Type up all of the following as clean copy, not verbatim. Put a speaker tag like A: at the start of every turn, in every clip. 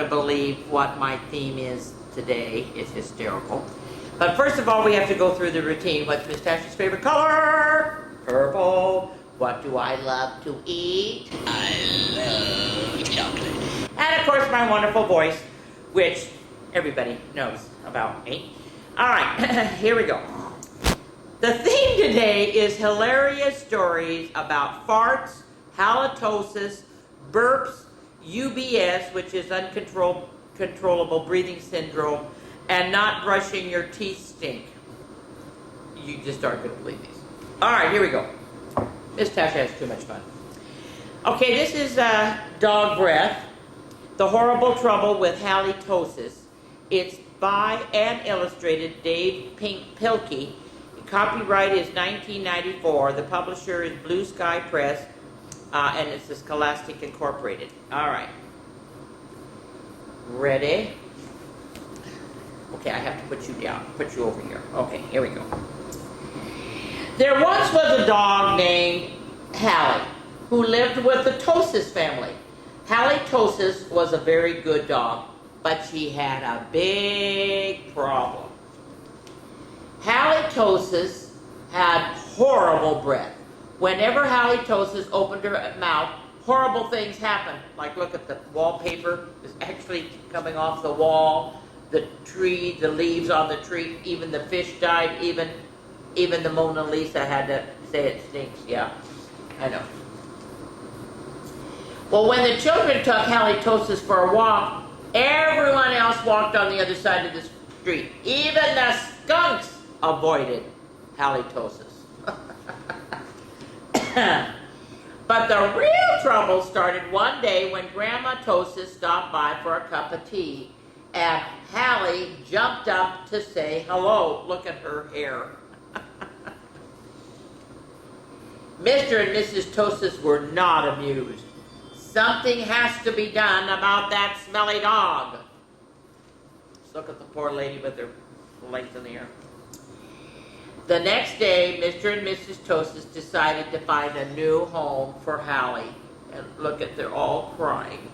A: to believe what my theme is today. It's hysterical. But first of all, we have to go through the routine. What's Miss Tasha's favorite color? Purple. What do I love to eat? I love chocolate. And of course, my wonderful voice, which everybody knows about me. All right, here we go. The theme today is hilarious stories about farts, halitosis, burps, UBS, which is uncontrollable breathing syndrome, and not brushing your teeth stink. You just aren't going to believe these. All right, here we go. Miss Tasha has too much fun. Okay, this is dog breath, the horrible trouble with halitosis. It's by and illustrated Dave Pilkey. The copyright is 1994. The publisher is Blue Sky Press, and it's the Scholastic Incorporated. All right. Ready? Okay, I have to put you down, put you over here. Okay, here we go. There once was a dog named Hallie who lived with the Tosis family. Halitosis was a very good dog, but she had a big problem. Halitosis had horrible breath. Whenever halitosis opened her mouth, horrible things happened. Like, look at the wallpaper is actually coming off the wall. The tree, the leaves on the tree, even the fish died, even the Mona Lisa had to say it stinks. Yeah, I know. Well, when the children took halitosis for a walk, everyone else walked on the other side of the street. Even the skunks avoided halitosis. But the real trouble started one day when Grandma Tosis stopped by for a cup of tea, and Hallie jumped up to say hello. Look at her hair. Mr. and Mrs. Tosis were not amused. Something has to be done about that smelly dog. Look at the poor lady with her legs in the air. The next day, Mr. and Mrs. Tosis decided to find a new home for Hallie. And look at, they're all crying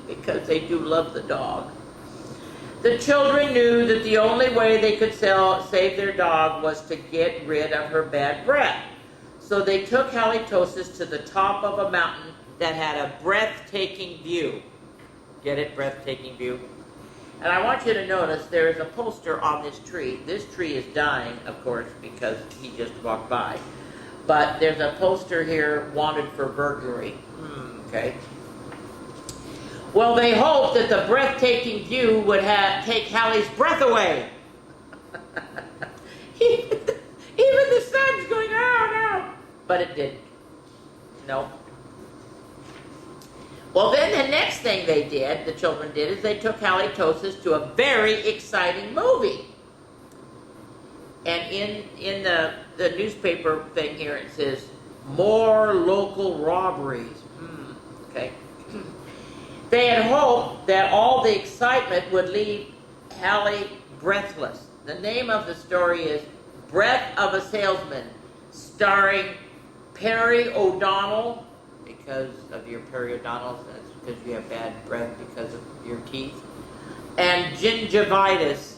A: because they do love the dog. The children knew that the only way they could save their dog was to get rid of her bad breath. So they took halitosis to the top of a mountain that had a breathtaking view. Get it? Breathtaking view. And I want you to notice there is a poster on this tree. This tree is dying, of course, because he just walked by. But there's a poster here, wanted for burglary. Okay. Well, they hoped that the breathtaking view would take Hallie's breath away. Even the sun's going, oh no. But it didn't. No. Well, then the next thing they did, the children did, is they took halitosis to a very exciting movie. And in the newspaper thing here, it says, more local robberies. Okay. They had hoped that all the excitement would leave Hallie breathless. The name of the story is Breath of a Salesman, starring Perry O'Donnell, because of your periodontals, that's because you have bad breath because of your teeth, and gingivitis.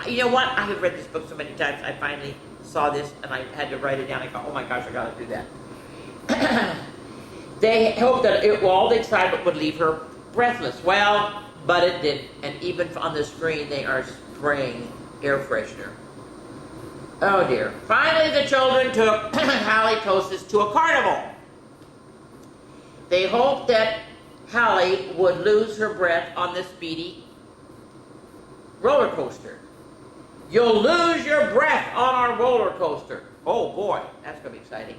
A: You know what? I have read this book so many times. I finally saw this and I had to write it down. I thought, oh my gosh, I got to do that. They hoped that all the excitement would leave her breathless. Well, but it didn't. And even on the screen, they are spraying air freshener. Oh dear. Finally, the children took halitosis to a carnival. They hoped that Hallie would lose her breath on the speedy roller coaster. You'll lose your breath on our roller coaster. Oh boy, that's going to be exciting.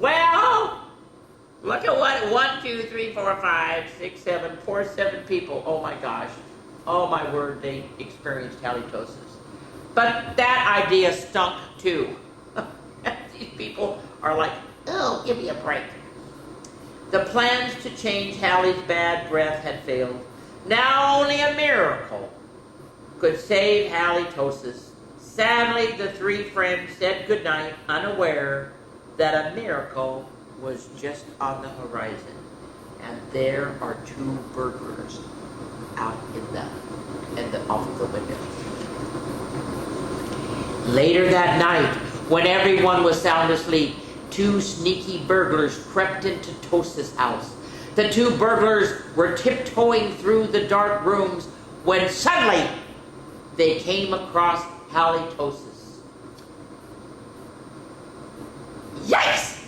A: Well, look at what, 1, 2, 3, 4, 5, 6, 7, 7 people. Oh my gosh. Oh my word, they experienced halitosis. But that idea stunk too. These people are like, oh, give me a break. The plans to change Hallie's bad breath had failed. Now only a miracle could save halitosis. Sadly, the three friends said goodnight, unaware that a miracle was just on the horizon, and there are two burglars out in the off the window. Later that night, when everyone was sound asleep, two sneaky burglars crept into Tosa's house. The two burglars were tiptoeing through the dark rooms when suddenly they came across Halitosis. "Yikes!"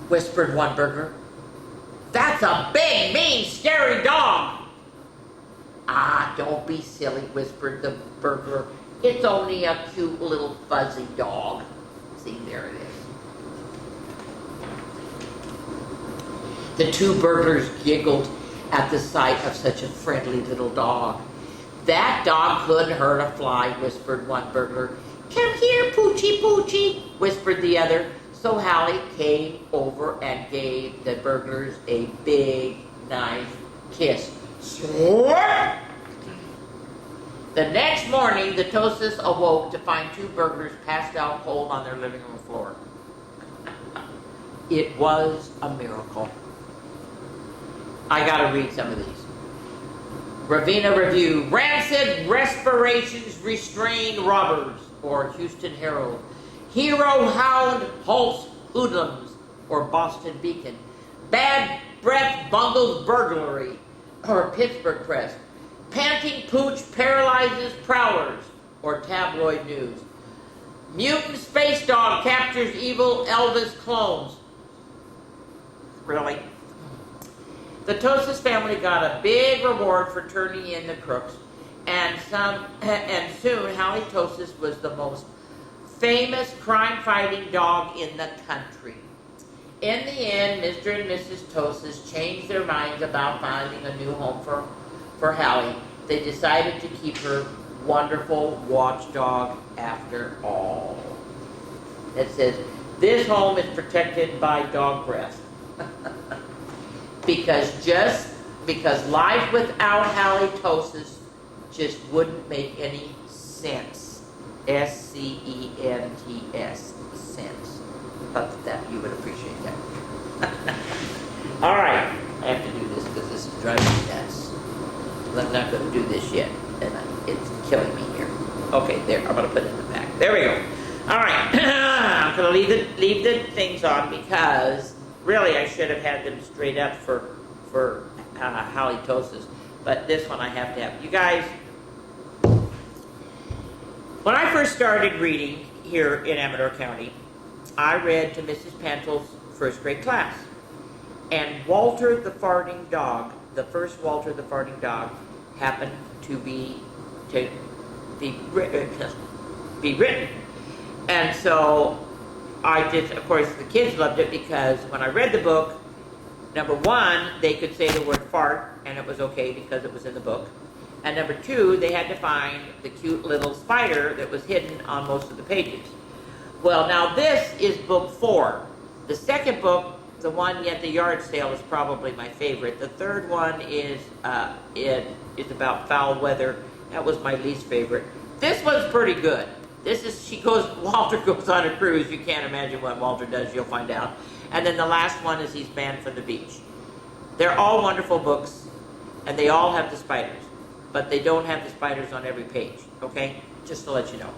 A: whispered one burglar. "That's a big, mean, scary dog." "Ah, don't be silly," whispered the burglar. "It's only a cute little fuzzy dog." See, there it is. The two burglars giggled at the sight of such a friendly little dog. "That dog couldn't hurt a fly," whispered one burglar. "Come here, Poochie Poochie," whispered the other. So Hallie came over and gave the burglars a big, nice kiss. Slurp! The next morning, the Tosas awoke to find two burglars passed out cold on their living room floor. It was a miracle. I gotta read some of these. Ravenna Review, Rancid Respirations Restrained Robbers, or Houston Herald. Hero Hound Halts Hoodlums, or Boston Beacon. Bad Breath Bungles Burglary, or Pittsburgh Press. Panting Pooch Paralyzes Prowlers, or Tabloid News. Mutant Space Dog Captures Evil Elvis Clones. Really? The Tosas family got a big reward for turning in the crooks, and soon Halitosis was the most famous crime-fighting dog in the country. In the end, Mr. and Mrs. Tosas changed their minds about finding a new home for Hallie. They decided to keep her wonderful watchdog after all. It says, "This home is protected by dog breath." because life without Halitosis just wouldn't make any sense. SCENTS, sense. Thought that you would appreciate that. All right, I have to do this because this is driving me nuts. I'm not going to do this yet, and it's killing me here. Okay, there. I'm going to put it in the back. There we go. All right, I'm going to leave the things on because really I should have had them straight up for Halitosis, but this one I have to have. You guys, when I first started reading here in Amador County, I read to Mrs. Pantel's first grade class. And Walter the Farting Dog, the first Walter the Farting Dog, happened to be written. And so I did, of course, the kids loved it because when I read the book, number one, they could say the word fart, and it was okay because it was in the book. And number two, they had to find the cute little spider that was hidden on most of the pages. Well, now this is book 4. The second book, the one at the yard sale, is probably my favorite. The third one is about foul weather. That was my least favorite. This one's pretty good. Walter goes on a cruise. You can't imagine what Walter does, you'll find out. And then the last one is he's banned from the beach. They're all wonderful books, and they all have the spiders. But they don't have the spiders on every page, okay? Just to let you know.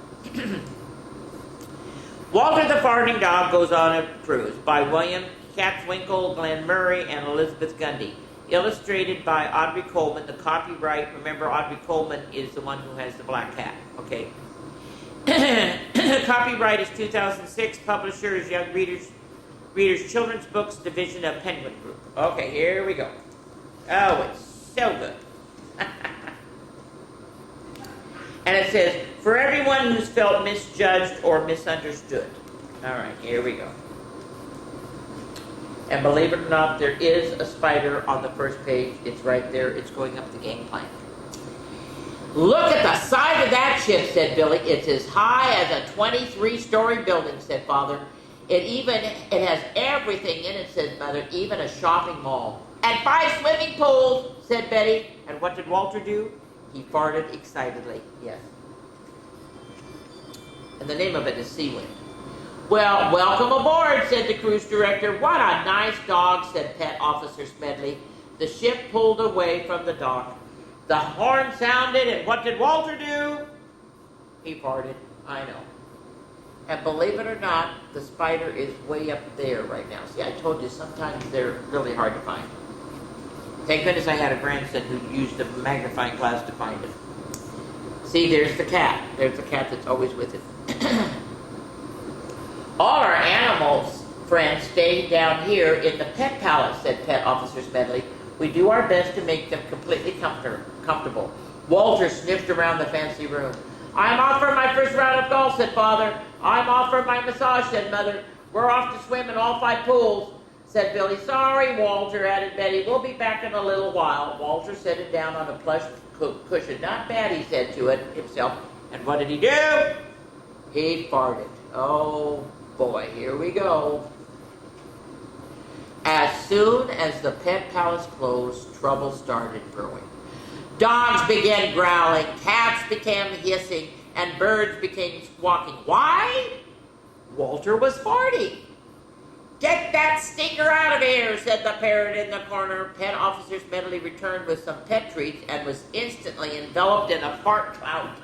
A: Walter the Farting Dog Goes on a Cruise by William Catswinkle, Glenn Murray, and Elizabeth Gundy. Illustrated by Audrey Coleman. The copyright, remember Audrey Coleman is the one who has the black hat, okay? Copyright is 2006. Publisher is Young Readers Children's Books Division of Penguin Group. Okay, here we go. Oh, it's so good. And it says, for everyone who's felt misjudged or misunderstood. All right, here we go. And believe it or not, there is a spider on the first page. It's right there. It's going up the gangplank. Look at the size of that ship, said Billy. It's as high as a 23-story building, said Father. It has everything in it, said Mother, even a shopping mall. And 5 swimming pools, said Betty. And what did Walter do? He farted excitedly. Yes. And the name of it is Sea Wind. Well, welcome aboard, said the cruise director. What a nice dog, said Pet Officer Smedley. The ship pulled away from the dock. The horn sounded, and what did Walter do? He farted. I know. And believe it or not, the spider is way up there right now. See, I told you, sometimes they're really hard to find. Thank goodness I had a grandson who used a magnifying glass to find it. See, there's the cat. There's the cat that's always with it. All our animals, friends, stay down here in the pet palace, said Pet Officer Smedley. We do our best to make them completely comfortable. Walter sniffed around the fancy room. I'm off for my first round of golf, said Father. I'm off for my massage, said Mother. We're off to swim in all 5 pools, said Billy. Sorry, Walter, added Betty. We'll be back in a little while. Walter set it down on a plush cushion. Not bad, he said to it himself. And what did he do? He farted. Oh, boy, here we go. As soon as the pet palace closed, trouble started brewing. Dogs began growling, cats began hissing, and birds became squawking. Why? Walter was farting. Get that stinker out of here, said the parrot in the corner. Pet Officer Smedley returned with some pet treats and was instantly enveloped in a fart cloud.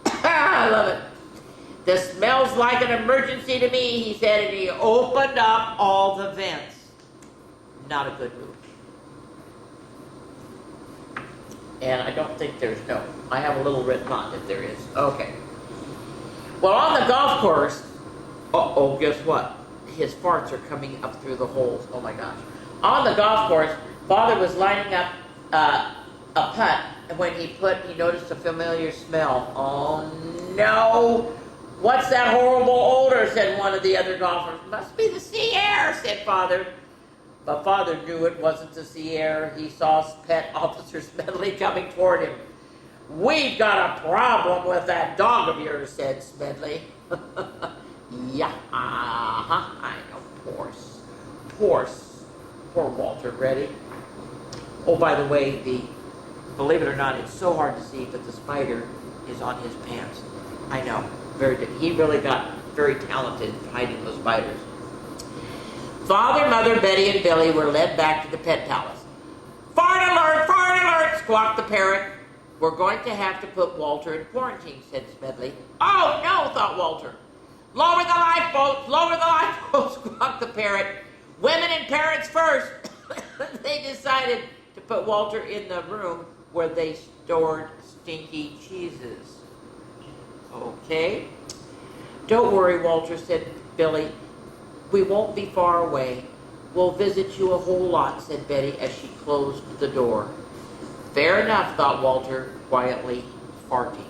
A: I love it. This smells like an emergency to me, he said, and he opened up all the vents. Not a good move. And I don't think there's no. I have a little red knot if there is. Okay. Well, on the golf course, guess what? His farts are coming up through the holes. Oh my gosh. On the golf course, Father was lining up a putt, and when he noticed a familiar smell. Oh no! What's that horrible odor? Said one of the other golfers. Must be the sea air, said Father. But Father knew it wasn't the sea air. He saw Pet Officer Smedley coming toward him. We've got a problem with that dog of yours, said Smedley. Yeah, I know. Poor Walter. Ready? Oh, by the way, believe it or not, it's so hard to see, but the spider is on his pants. I know. He really got very talented hiding those spiders. Father, Mother, Betty, and Billy were led back to the pet palace. Fart alert, squawked the parrot. We're going to have to put Walter in quarantine, said Smedley. Oh, no, thought Walter. Lower the lifeboats, squawked the parrot. Women and parrots first. They decided to put Walter in the room where they stored stinky cheeses. Okay. Don't worry, Walter, said Billy. We won't be far away. We'll visit you a whole lot, said Betty as she closed the door. Fair enough, thought Walter, quietly farting.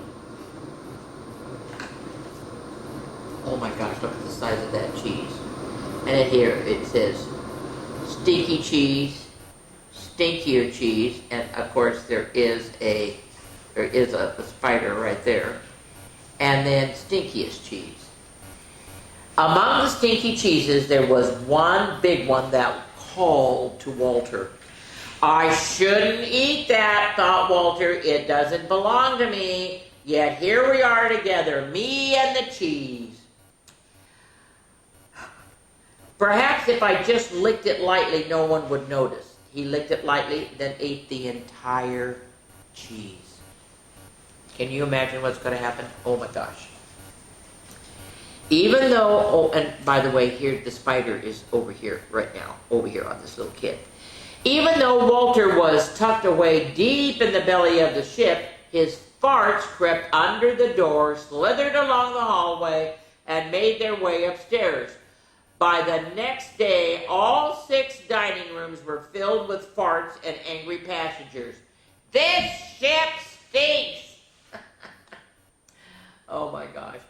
A: Oh my gosh, look at the size of that cheese. And here it says, stinky cheese, stinkier cheese, and of course there is a spider right there. And then stinkiest cheese. Among the stinky cheeses, there was one big one that called to Walter. I shouldn't eat that, thought Walter. It doesn't belong to me. Yet here we are together, me and the cheese. Perhaps if I just licked it lightly, no one would notice. He licked it lightly, then ate the entire cheese. Can you imagine what's going to happen? Oh my gosh. Even though, and by the way, here the spider is over here right now, over here on this little kid. Even though Walter was tucked away deep in the belly of the ship, his farts crept under the door, slithered along the hallway, and made their way upstairs. By the next day, all 6 dining rooms were filled with farts and angry passengers. This ship stinks! Oh my gosh.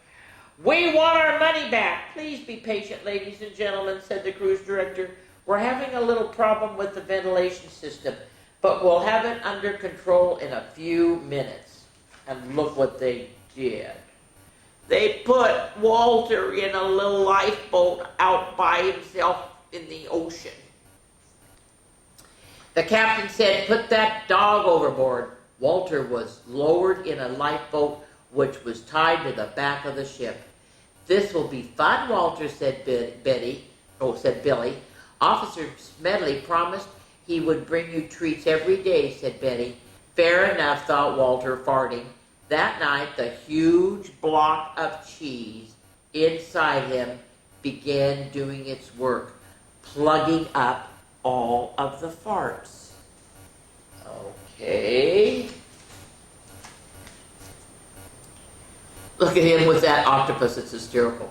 A: We want our money back. Please be patient, ladies and gentlemen, said the cruise director. We're having a little problem with the ventilation system, but we'll have it under control in a few minutes. And look what they did. They put Walter in a little lifeboat out by himself in the ocean. The captain said, put that dog overboard. Walter was lowered in a lifeboat which was tied to the back of the ship. This will be fun, Walter, said said Billy. Officer Smedley promised he would bring you treats every day, said Betty. Fair enough, thought Walter, farting. That night, the huge block of cheese inside him began doing its work, plugging up all of the farts. Okay. Look at him with that octopus, it's hysterical.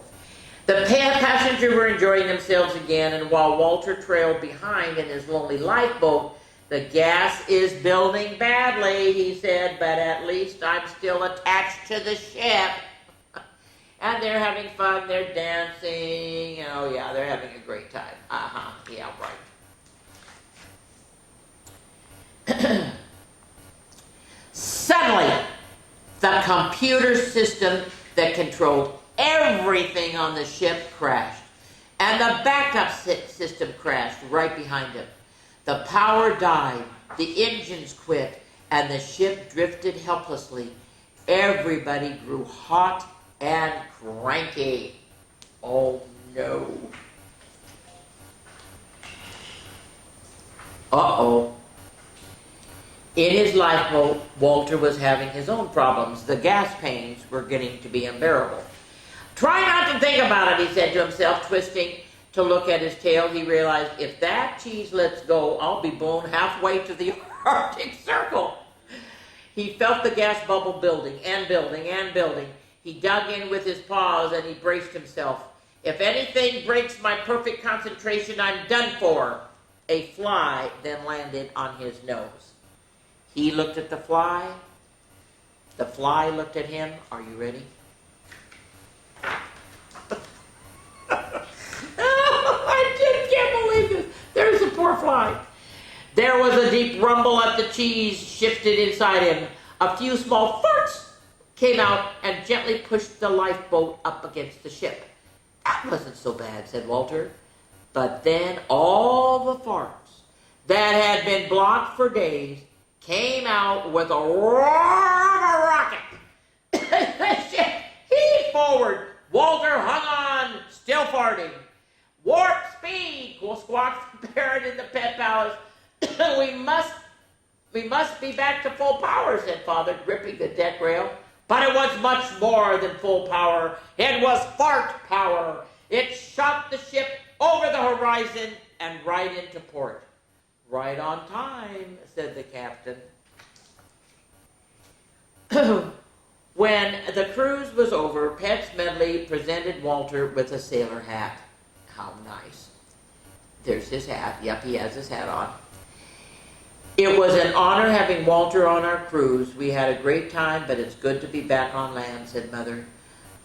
A: The passengers were enjoying themselves again, and while Walter trailed behind in his lonely lifeboat, the gas is building badly, he said, but at least I'm still attached to the ship. And they're having fun, they're dancing, oh yeah, they're having a great time. Yeah, right. Suddenly, the computer system that controlled everything on the ship crashed, and the backup system crashed right behind him. The power died, the engines quit, and the ship drifted helplessly. Everybody grew hot and cranky. Oh no. Uh-oh. In his lifeboat, Walter was having his own problems. The gas pains were getting to be unbearable. Try not to think about it, he said to himself, twisting to look at his tail. He realized, if that cheese lets go, I'll be blown halfway to the Arctic Circle. He felt the gas bubble building and building and building. He dug in with his paws and he braced himself. If anything breaks my perfect concentration, I'm done for. A fly then landed on his nose. He looked at the fly. The fly looked at him. Are you ready? I just can't believe this. There's a poor fly. There was a deep rumble as the cheese shifted inside him. A few small farts came out and gently pushed the lifeboat up against the ship. That wasn't so bad, said Walter. But then all the farts that had been blocked for days came out with a roar of a rocket. The ship heaved forward. Walter hung on, still farting. Warp speed, squawked the parrot in the pet palace. We must be back to full power, said Father, gripping the deck rail. But it was much more than full power. It was fart power. It shot the ship over the horizon and right into port. Right on time, said the captain. When the cruise was over, Pet Smedley presented Walter with a sailor hat. How nice. There's his hat. Yep, he has his hat on. It was an honor having Walter on our cruise. We had a great time, but it's good to be back on land, said Mother.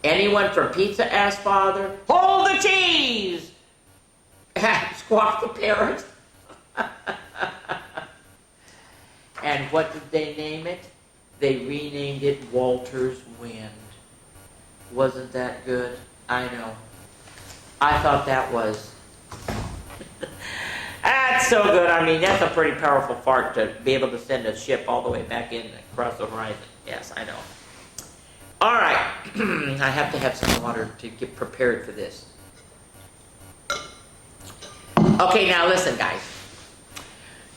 A: Anyone for pizza? Asked Father. Hold the cheese! Squawked the parrot. And what did they name it? They renamed it Walter's Wind. Wasn't that good? I know. I thought that was. That's so good. I mean, that's a pretty powerful fart to be able to send a ship all the way back in across the horizon. Yes, I know. All right. I have to have some water to get prepared for this. Okay, now listen, guys.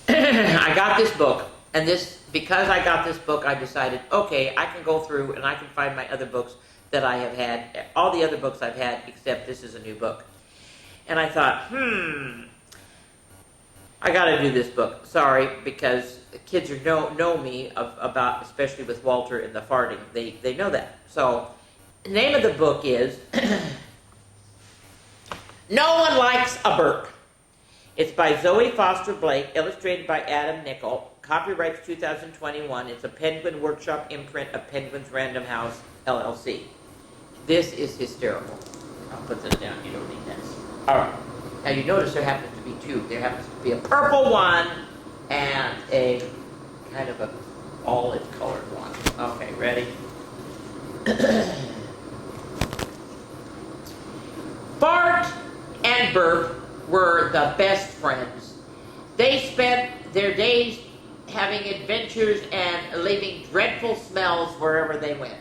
A: I got this book, and because I got this book, I decided, okay, I can go through and I can find my other books that I have had, all the other books I've had, except this is a new book. And I thought, I got to do this book. Sorry, because the kids know me about, especially with Walter and the farting. They know that. So, the name of the book is No One Likes a Burp. It's by Zoe Foster Blake, illustrated by Adam Nichol. Copyrights 2021. It's a Penguin Workshop imprint of Penguin's Random House, LLC. This is hysterical. I'll put this down. You don't need this. All right. Now you notice there happens to be two. There happens to be a purple one and a kind of a olive colored one. Okay, ready? Fart and Burp were the best friends. They spent their days having adventures and leaving dreadful smells wherever they went.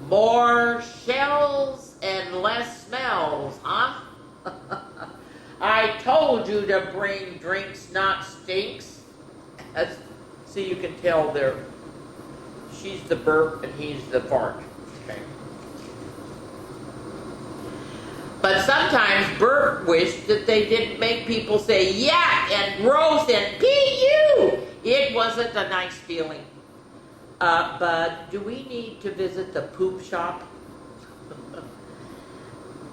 A: More shells and less smells, huh? I told you to bring drinks, not stinks. So you can tell she's the burp and he's the fart. Okay. But sometimes Bert wished that they didn't make people say yuck and gross and pu. It wasn't a nice feeling. But do we need to visit the poop shop?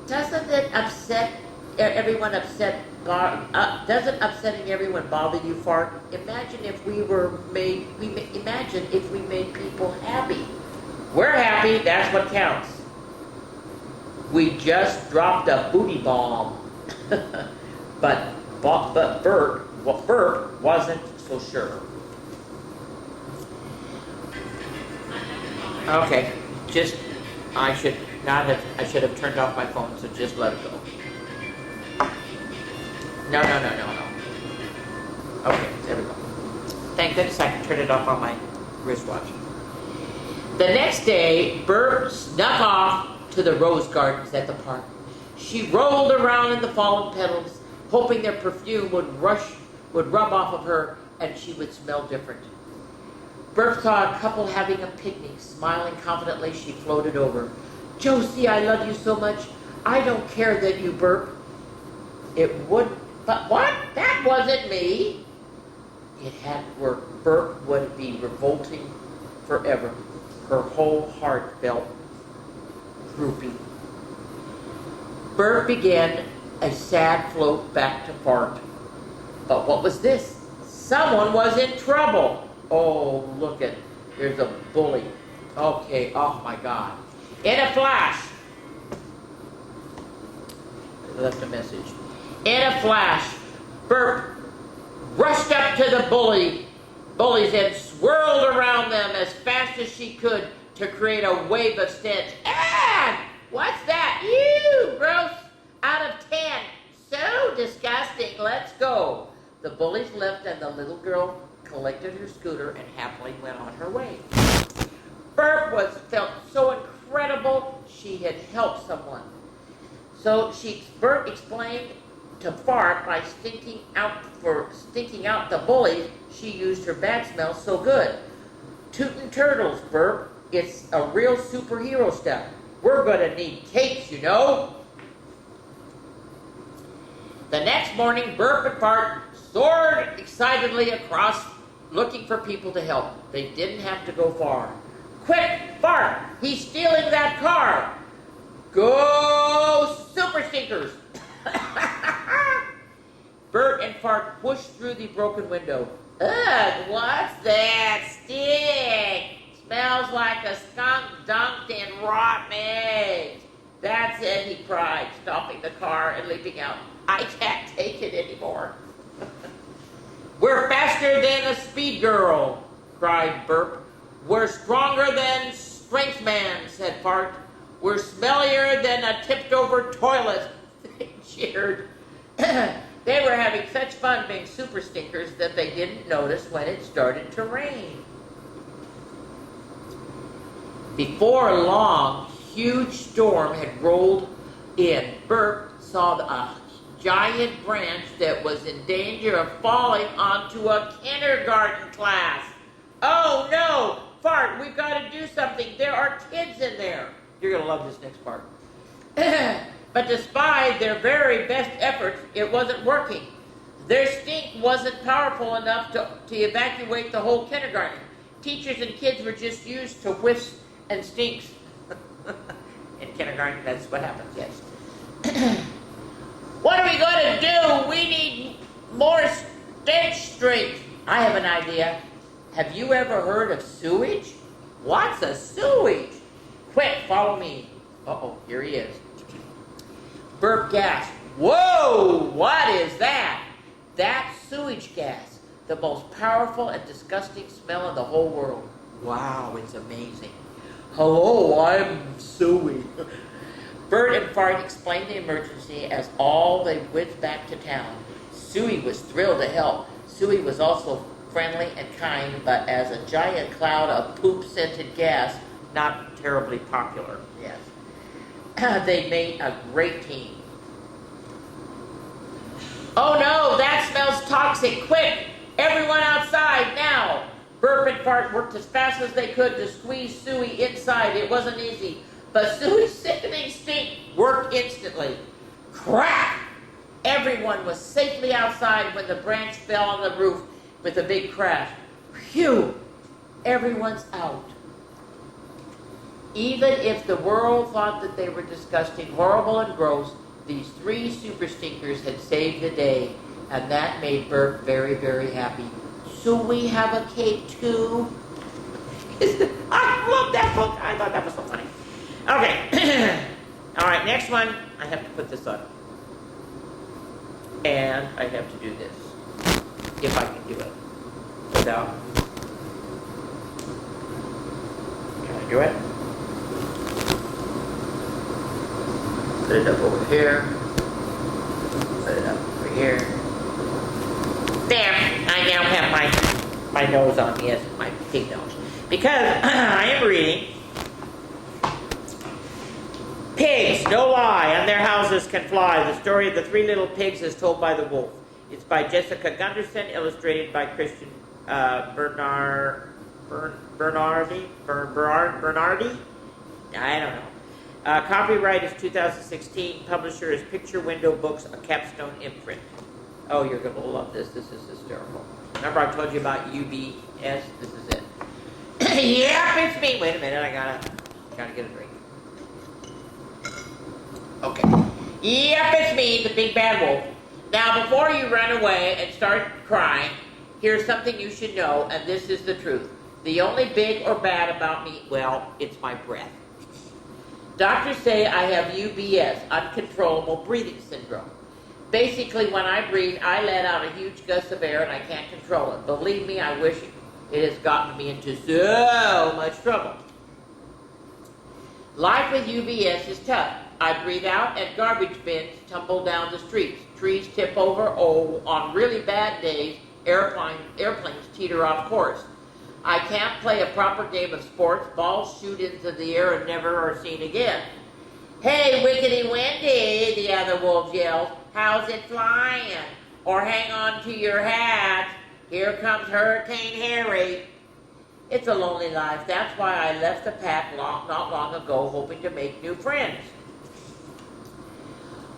A: Doesn't it upset everyone doesn't upsetting everyone bother you, Fart? Imagine if we made people happy. We're happy, that's what counts. We just dropped a booty bomb. but Bert wasn't so sure. Okay, I should have turned off my phone, so just let it go. No. Okay, there we go. Thank goodness I can turn it off on my wristwatch. The next day, Bert snuck off to the rose gardens at the park. She rolled around in the fallen petals, hoping their perfume would rub off of her and she would smell different. Bert saw a couple having a picnic. Smiling confidently, she floated over. Josie, I love you so much. I don't care that you burp. But what? That wasn't me. It hadn't worked. Bert would be revolting forever. Her whole heart felt droopy. Bert began a sad float back to Fart. But what was this? Someone was in trouble. Oh, look at, there's a bully. Okay, oh my God. In a flash. I left a message. In a flash, Bert rushed up to the bullies and swirled around them as fast as she could to create a wave of stench. Ah! What's that? Ew! Gross! Out of 10. So disgusting. Let's go. The bullies left and the little girl collected her scooter and happily went on her way. Bert felt so incredible she had helped someone. So Bert explained to Fart by stinking out the bullies, she used her bad smell so good. Tootin' turtles, Bert. It's a real superhero stuff. We're gonna need capes, you know. The next morning, Bert and Fart soared excitedly across, looking for people to help. They didn't have to go far. Quick, Fart! He's stealing that car! Go, super stinkers! Bert and Fart pushed through the broken window. Ugh, what's that stink? Smells like a skunk dunked in rotten eggs. That's it, he cried, stopping the car and leaping out. I can't take it anymore. We're faster than a speed girl, cried Bert. We're stronger than Strength Man, said Fart. We're smellier than a tipped-over toilet, they cheered. They were having such fun being super stinkers that they didn't notice when it started to rain. Before long, a huge storm had rolled in. Bert saw a giant branch that was in danger of falling onto a kindergarten class. Oh no! Fart, we've got to do something. There are kids in there. You're going to love this next part. But despite their very best efforts, it wasn't working. Their stink wasn't powerful enough to evacuate the whole kindergarten. Teachers and kids were just used to whiffs and stinks. In kindergarten, that's what happens, yes. What are we going to do? We need more stench strength. I have an idea. Have you ever heard of sewage? What's a sewage? Quick, follow me. Uh-oh, here he is. Bert gasped. Whoa, what is that? That's sewage gas, the most powerful and disgusting smell in the whole world. Wow, it's amazing. Hello, I'm Suey. Bert and Fart explained the emergency as all they went back to town. Suey was thrilled to help. Suey was also friendly and kind, but as a giant cloud of poop-scented gas not terribly popular. Yes. They made a great team. Oh no, that smells toxic. Quick, everyone outside now. Burp and Fart worked as fast as they could to squeeze Suey inside. It wasn't easy, but Suey's sickening stink worked instantly. Crack! Everyone was safely outside when the branch fell on the roof with a big crash. Phew! Everyone's out. Even if the world thought that they were disgusting, horrible, and gross, these 3 super stinkers had saved the day, and that made Bert very, very happy. So we have a cake too? I love that book. I thought that was so funny. Okay. All right, next one. I have to put this on. And I have to do this. If I can do it. Without. Can I do it? Put it up over here. Put it up over here. There. I now have my nose on me as my pig nose. Because I am reading Pigs, No Lie, and Their Houses Can Fly. The story of the 3 little pigs as told by the wolf. It's by Jessica Gunderson, illustrated by Christian Bernardi? I don't know. Copyright is 2016. Publisher is Picture Window Books, a capstone imprint. Oh, you're going to love this. This is hysterical. Remember I told you about UBS? This is it. Yep, it's me. Wait a minute. I gotta get a drink. Okay. Yep, it's me, the big bad wolf. Now, before you run away and start crying, here's something you should know, and this is the truth. The only big or bad about me, well, it's my breath. Doctors say I have UBS, uncontrollable breathing syndrome. Basically, when I breathe, I let out a huge gust of air and I can't control it. Believe me, I wish it has gotten me into so much trouble. Life with UBS is tough. I breathe out and garbage bins tumble down the streets. Trees tip over. Oh, on really bad days, airplanes teeter off course. I can't play a proper game of sports. Balls shoot into the air and never are seen again. Hey, Wickety Wendy, the other wolf yells. How's it flying? Or hang on to your hat. Here comes Hurricane Harry. It's a lonely life. That's why I left the pack not long ago, hoping to make new friends.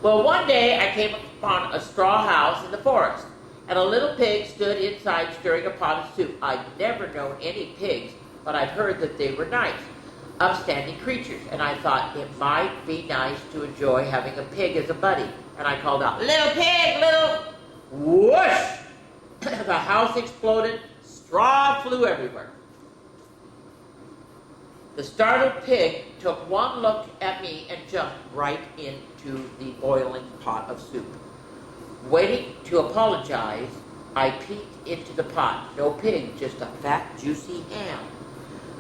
A: Well, one day I came upon a straw house in the forest, and a little pig stood inside stirring a pot of soup. I'd never known any pigs, but I'd heard that they were nice, upstanding creatures, and I thought it might be nice to enjoy having a pig as a buddy. And I called out, "Little pig, little..." Whoosh! The house exploded, straw flew everywhere. The startled pig took one look at me and jumped right into the boiling pot of soup. Waiting to apologize, I peeked into the pot. No pig, just a fat, juicy ham.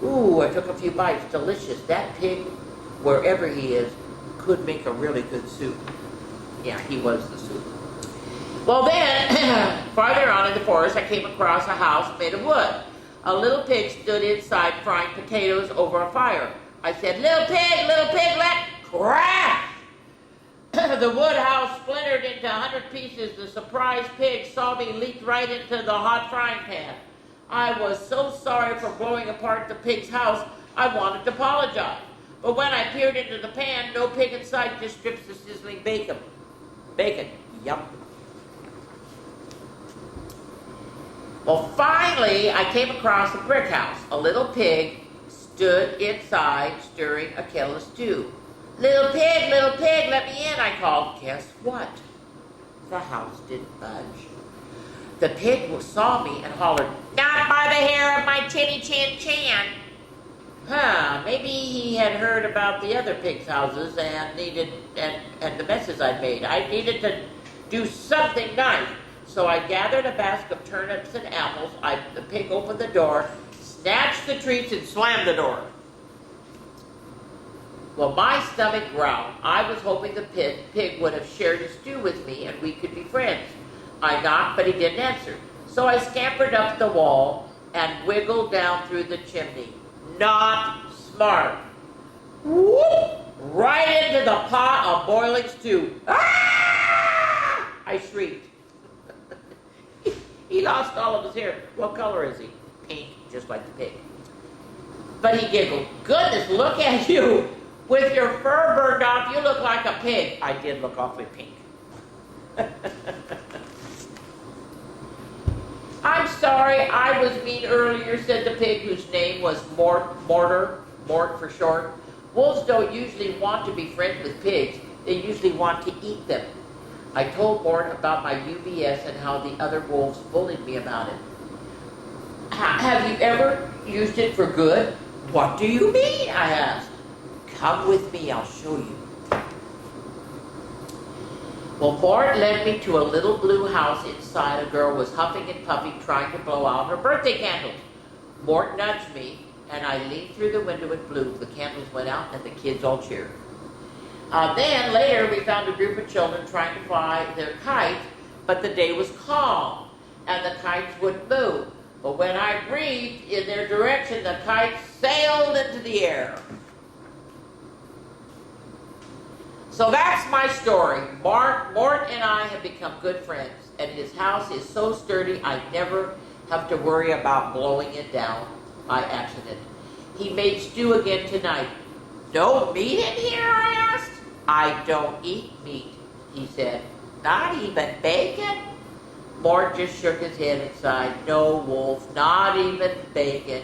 A: Ooh, I took a few bites. Delicious. That pig, wherever he is, could make a really good soup. Yeah, he was the soup. Well then, farther on in the forest, I came across a house made of wood. A little pig stood inside frying potatoes over a fire. I said, little pig, let..." Crash! The wood house splintered into 100 pieces. The surprised pig saw me leap right into the hot frying pan. I was so sorry for blowing apart the pig's house, I wanted to apologize. But when I peered into the pan, no pig in sight, just strips of sizzling bacon. Bacon, yum. Well, finally, I came across a brick house. A little pig stood inside stirring a kettle of stew. Little pig, let me in," I called. Guess what? The house didn't budge. The pig saw me and hollered, "Not by the hair of my chinny chin chin." Maybe he had heard about the other pigs' houses and the messes I'd made. I needed to do something nice. So I gathered a basket of turnips and apples. The pig opened the door, snatched the treats, and slammed the door. Well, my stomach growled. I was hoping the pig would have shared his stew with me and we could be friends. I knocked, but he didn't answer. So I scampered up the wall and wiggled down through the chimney. Not smart. Whoop! Right into the pot of boiling stew. Ah! I shrieked. He lost all of his hair. What color is he? Pink, just like the pig. But he giggled. Goodness, look at you. With your fur burned off, you look like a pig. I did look awfully pink. I'm sorry, I was mean earlier, said the pig, whose name was Mort for short. Wolves don't usually want to be friends with pigs. They usually want to eat them. I told Mort about my UBS and how the other wolves bullied me about it. Have you ever used it for good? What do you mean? I asked. Come with me, I'll show you. Well, Mort led me to a little blue house. Inside, a girl was huffing and puffing, trying to blow out her birthday candles. Mort nudged me, and I leaned through the window and blew. The candles went out, and the kids all cheered. Then, later, we found a group of children trying to fly their kite, but the day was calm, and the kites wouldn't move. But when I breathed in their direction, the kites sailed into the air. So that's my story. Mort and I have become good friends, and his house is so sturdy I never have to worry about blowing it down by accident. He made stew again tonight. No meat in here, I asked. I don't eat meat, he said. Not even bacon? Mort just shook his head and sighed. No, Wolf, not even bacon.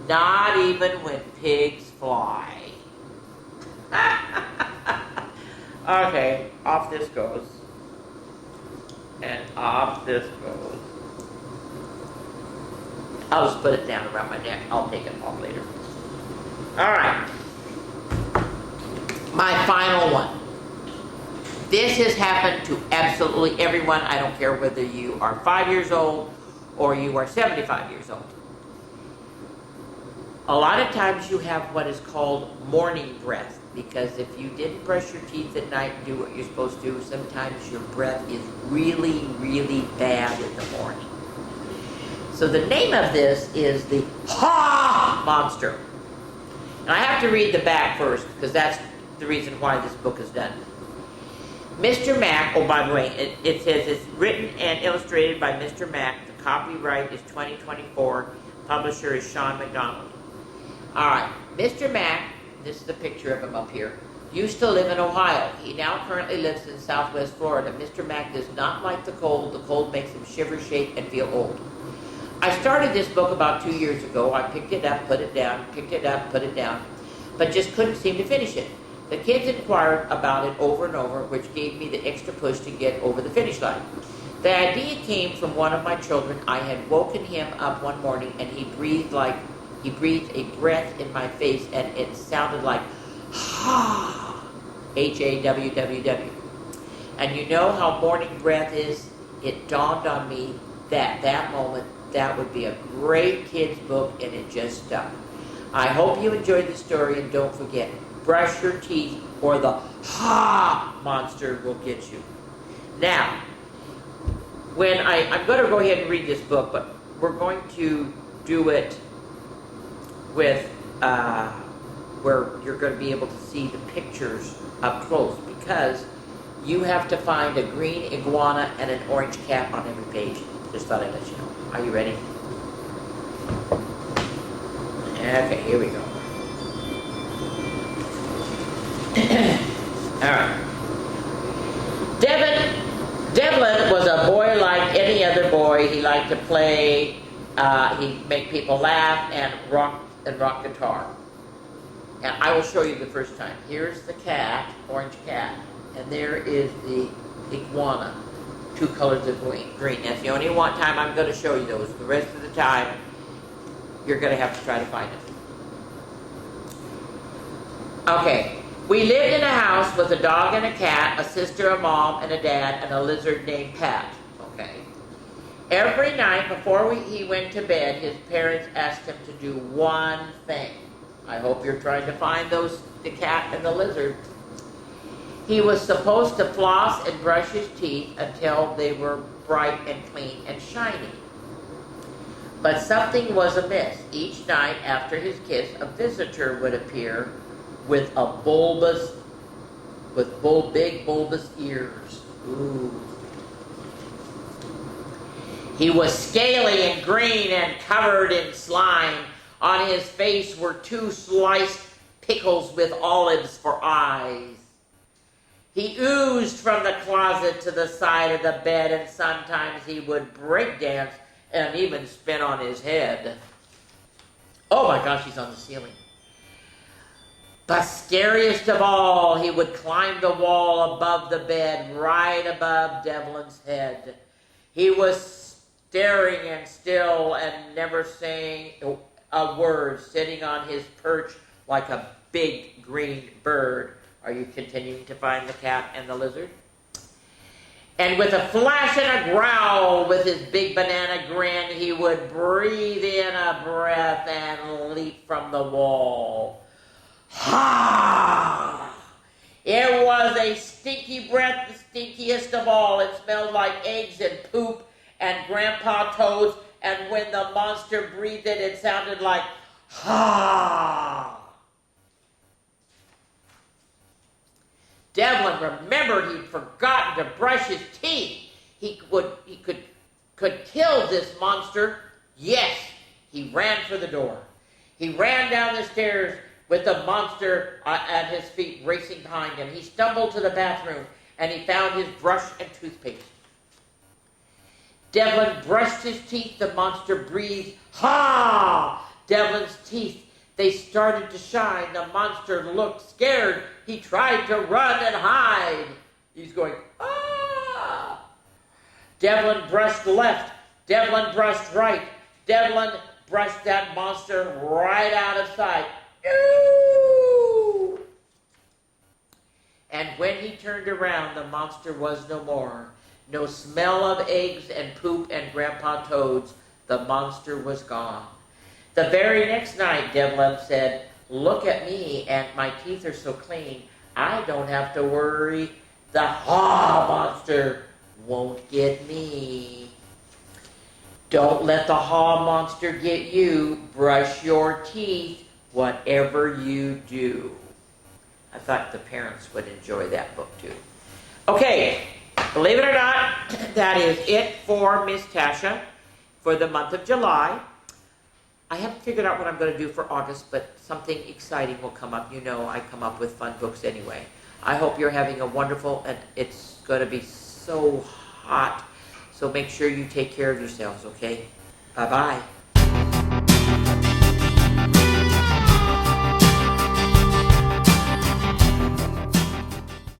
A: Not even when pigs fly. Okay, off this goes. And off this goes. I'll just put it down around my neck. I'll take it off later. Alright. My final one. This has happened to absolutely everyone. I don't care whether you are 5 years old or you are 75 years old. A lot of times you have what is called morning breath, because if you didn't brush your teeth at night and do what you're supposed to do, sometimes your breath is really, really bad in the morning. So the name of this is the Ha Monster. And I have to read the back first, because that's the reason why this book is done. Mr. Mack, oh, by the way, it says it's written and illustrated by Mr. Mack. The copyright is 2024. Publisher is Sean McDonald. All right, Mr. Mack, this is the picture of him up here, used to live in Ohio. He now currently lives in Southwest Florida. Mr. Mack does not like the cold. The cold makes him shiver, shake, and feel old. I started this book about 2 years ago. I picked it up, put it down, picked it up, put it down, but just couldn't seem to finish it. The kids inquired about it over and over, which gave me the extra push to get over the finish line. The idea came from one of my children. I had woken him up one morning, and he breathed a breath in my face, and it sounded like ha, H-A-W-W-W. And you know how morning breath is? It dawned on me that moment that would be a great kids book, and it just stuck. I hope you enjoyed the story, and don't forget, brush your teeth or the Ha Monster will get you. Now, I'm going to go ahead and read this book, but we're going to do it with where you're going to be able to see the pictures up close, because you have to find a green iguana and an orange cat on every page. Just thought I'd let you know. Are you ready? Okay, here we go. Alright. Devlin was a boy like any other boy. He liked to play, he'd make people laugh and rock guitar. And I will show you the first time. Here's the cat, orange cat, and there is the iguana, 2 colors of green. That's the only one time I'm going to show you those. The rest of the time, you're going to have to try to find them. Okay. We lived in a house with a dog and a cat, a sister, a mom, and a dad, and a lizard named Pat. Okay. Every night before he went to bed, his parents asked him to do one thing. I hope you're trying to find the cat and the lizard. He was supposed to floss and brush his teeth until they were bright and clean and shiny. But something was amiss. Each night after his kiss, a visitor would appear with big bulbous ears. Ooh. He was scaly and green and covered in slime. On his face were 2 sliced pickles with olives for eyes. He oozed from the closet to the side of the bed, and sometimes he would break dance and even spin on his head. Oh my gosh, he's on the ceiling. But scariest of all, he would climb the wall above the bed, right above Devlin's head. He was staring and still and never saying a word, sitting on his perch like a big green bird. Are you continuing to find the cat and the lizard? And with a flash and a growl, with his big banana grin, he would breathe in a breath and leap from the wall. Ha! It was a stinky breath, the stinkiest of all. It smelled like eggs and poop and grandpa toads, and when the monster breathed it sounded like ha! Devlin remembered he'd forgotten to brush his teeth. He could kill this monster. Yes, he ran for the door. He ran down the stairs with the monster at his feet racing behind him. He stumbled to the bathroom and he found his brush and toothpaste. Devlin brushed his teeth. The monster breathed, ha! Devlin's teeth, they started to shine. The monster looked scared. He tried to run and hide. He's going, ah! Devlin brushed left. Devlin brushed right. Devlin brushed that monster right out of sight. Ooh! And when he turned around, the monster was no more. No smell of eggs and poop and Grandpa Toads. The monster was gone. The very next night, Devlin said, look at me, and my teeth are so clean, I don't have to worry. The monster won't get me. Don't let the monster get you. Brush your teeth, whatever you do. I thought the parents would enjoy that book too. Okay, believe it or not, that is it for Miss Tasha for the month of July. I haven't figured out what I'm going to do for August, but something exciting will come up. You know I come up with fun books anyway. I hope you're having a wonderful, and it's going to be so hot, so make sure you take care of yourselves, okay? Bye-bye.